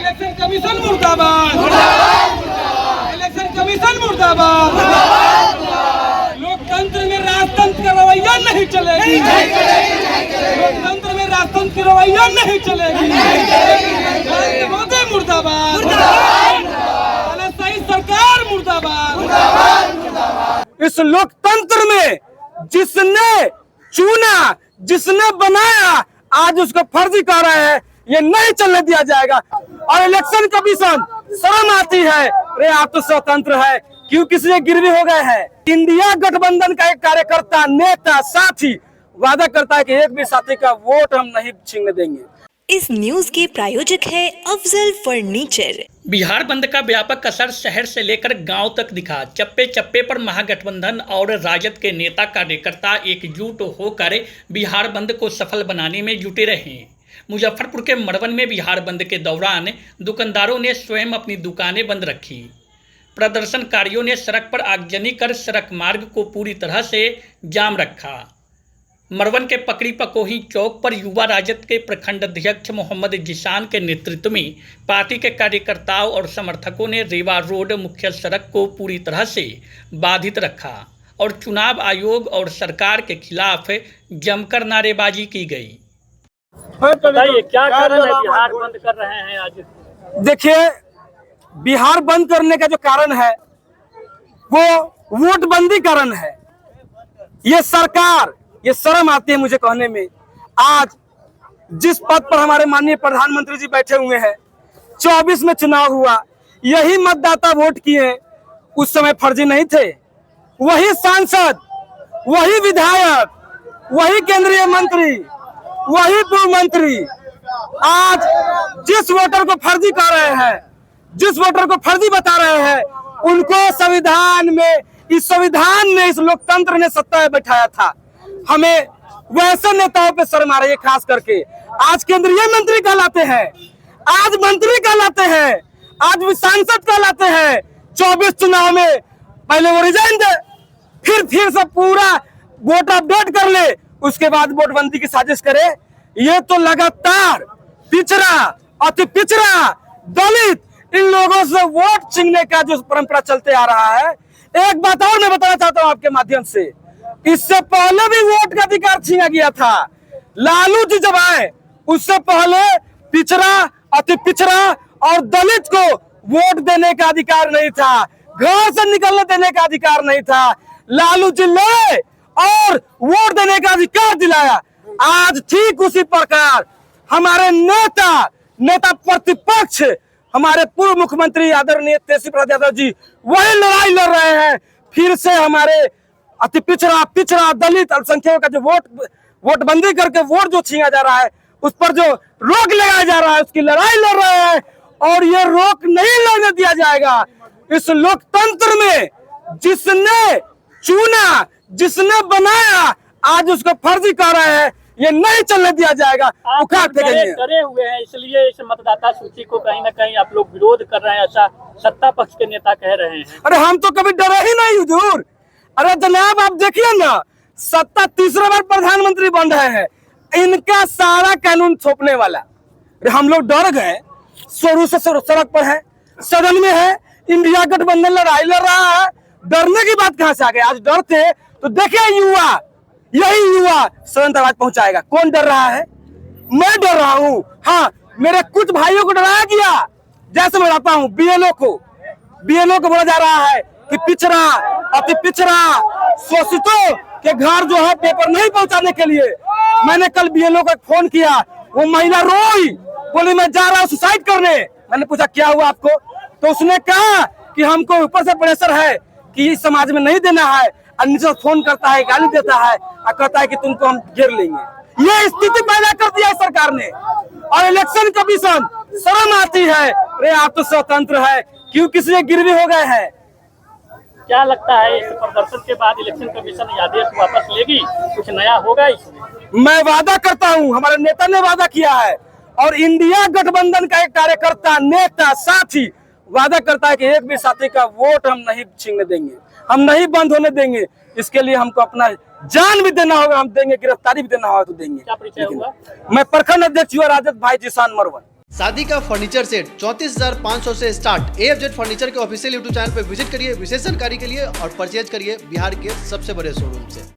Election commission मुर्दाबाद, election commission मुर्दाबाद। लोकतंत्र में राजतंत्र का रवैया नहीं चलेगी, लोकतंत्र में राजतंत्र की रवैया नहीं चलेगी। नरेंद्र मोदी मुर्दाबाद, सही सरकार मुर्दाबाद। इस लोकतंत्र में जिसने चुना, जिसने बनाया, आज उसको फर्जी कह रहे हैं, ये नहीं चलने दिया जाएगा। और इलेक्शन कमीशन शर्म आती है, रे आप तो स्वतंत्र है, क्यों किसी से गिरवी हो गए हैं। इंडिया गठबंधन का एक कार्यकर्ता, नेता, साथी वादा करता है कि एक भी साथी का वोट हम नहीं छीनने देंगे। इस न्यूज के प्रायोजक है अफजल फर्नीचर। बिहार बंद का व्यापक असर शहर से लेकर गांव तक दिखा। चप्पे चप्पे पर महागठबंधन और राजद के नेता कार्यकर्ता एकजुट होकर बिहार बंद को सफल बनाने में जुटे रहे। मुजफ्फरपुर के मड़वन में बिहार बंद के दौरान दुकानदारों ने स्वयं अपनी दुकानें बंद रखी। प्रदर्शनकारियों ने सड़क पर आगजनी कर सड़क मार्ग को पूरी तरह से जाम रखा। मड़वन के पकड़ी पकोही चौक पर युवा राजद के प्रखंड अध्यक्ष मोहम्मद जिशान के नेतृत्व में पार्टी के कार्यकर्ताओं और समर्थकों ने रेवा रोड मुख्य सड़क को पूरी तरह से बाधित रखा और चुनाव आयोग और सरकार के खिलाफ जमकर नारेबाजी की गई। बताइए क्या कारण है बिहार बंद कर रहे हैं आज? देखिए, बिहार बंद करने का जो कारण है वो वोटबंदी कारण है। ये सरकार, ये शर्म आती है मुझे कहने में, आज जिस पद पर हमारे माननीय प्रधानमंत्री जी बैठे हुए हैं, 24 में चुनाव हुआ, यही मतदाता वोट किए, उस समय फर्जी नहीं थे। वही सांसद, वही विधायक, वही केंद्रीय मंत्री, वही पूर्व मंत्री आज जिस वोटर को फर्जी कह रहे हैं, जिस वोटर को फर्जी बता रहे हैं, उनको संविधान में, इस संविधान ने, इस लोकतंत्र ने सत्ता में बैठाया था। हमें वैसे नेताओं पे शर्म आ रही है, खास करके आज केंद्रीय मंत्री कहलाते हैं, आज मंत्री कहलाते हैं, आज सांसद कहलाते हैं। 24 चुनाव में पहले वो रिजाइन दे, फिर से पूरा वोट अपडेट कर ले, उसके बाद वोटबंदी की साजिश करे। ये तो लगातार पिछड़ा, अति पिछड़ा, दलित, इन लोगों से वोट छीनने का जो परंपरा चलते आ रहा है। एक बात और मैं बताना चाहता हूं आपके माध्यम से, इससे पहले भी वोट का अधिकार छीना गया था। लालू जी जब आए, उससे पहले पिछड़ा, अति पिछड़ा और दलित को वोट देने का अधिकार नहीं था, घर से निकलने देने का अधिकार नहीं था। लालू जी लड़े और वोट देने का अधिकार दिलाया। आज ठीक उसी प्रकार हमारे नेता प्रतिपक्ष, हमारे पूर्व मुख्यमंत्री आदरणीय तेजस्वी प्रसाद यादव जी वही लड़ाई लड़ रहे हैं। फिर से हमारे अति पिछड़ा दलित अल्पसंख्यकों का जो वोटबंदी करके वोट जो छीना जा रहा है, उस पर जो रोक लगाया जा रहा है, उसकी लड़ाई लड़ रहे हैं और ये रोक नहीं लगने दिया जाएगा। इस लोकतंत्र में जिसने चुना, जिसने बनाया, आज उसको फर्जी कह रहे हैं, ये नहीं चलने दिया जाएगा। डरे हुए हैं, इसलिए इस मतदाता सूची को कहीं ना कहीं आप लोग विरोध कर रहे हैं, ऐसा सत्ता पक्ष के नेता कह रहे हैं। अरे हम तो कभी डरे ही नहीं हुजूर। अरे जनाब, आप देखिए ना, सत्ता तीसरा बार प्रधानमंत्री बन रहे हैं, इनका सारा कानून थोपने वाला। हम लोग डर गए, शुरू से सड़क पर है, सदन में है, इंडिया गठबंधन लड़ाई लड़ रहा है, डरने की बात कहां से आ गई? आज डरते तो देखिए, युवा, यही युवा सदन तक आज पहुंचाएगा। कौन डर रहा है? मैं डर रहा हूं। हाँ, मेरे कुछ भाइयों को डराया गया, जैसे मैं डरता हूं बीएलओ को बोला जा रहा है कि पिछड़ा, अति पिछड़ा, शोषितों के घर जो है पेपर नहीं पहुंचाने के लिए। मैंने कल बीएलओ को फोन किया, वो महिला रोई, बोली मैं जा रहा हूँ सुसाइड करने। मैंने पूछा क्या हुआ आपको? तो उसने कहा कि हमको ऊपर से प्रेशर है कि इस समाज में नहीं देना है, और नीचे फोन करता है, गाली देता है और कहता है कि तुमको हम घेर लेंगे। ये स्थिति पैदा कर दिया है सरकार ने। और इलेक्शन कमीशन शर्म आती है, रे आप तो स्वतंत्र है, क्यों किसी से गिरवी हो गए हैं। क्या लगता है इस प्रदर्शन के बाद इलेक्शन कमीशन आदेश वापस लेगी, कुछ नया होगा इसमें? मैं वादा करता हूं, हमारे नेता ने वादा किया है, और इंडिया गठबंधन का एक कार्यकर्ता, नेता, साथी वादा करता है कि एक भी साथी का वोट हम नहीं छीनने देंगे, हम नहीं बंद होने देंगे। इसके लिए हमको अपना जान भी देना होगा, हम देंगे, गिरफ्तारी भी देना होगा तो देंगे। क्या परिचय हुआ? मैं प्रखंड अध्यक्ष युवा राजद भाई जिशान मड़वन। शादी का फर्नीचर सेट 34,500 से स्टार्ट। AFZ फर्नीचर के ऑफिशियल यूट्यूब चैनल पर विजिट करिए विशेष जानकारी के लिए और परचेज करिए बिहार के सबसे बड़े शोरूम से।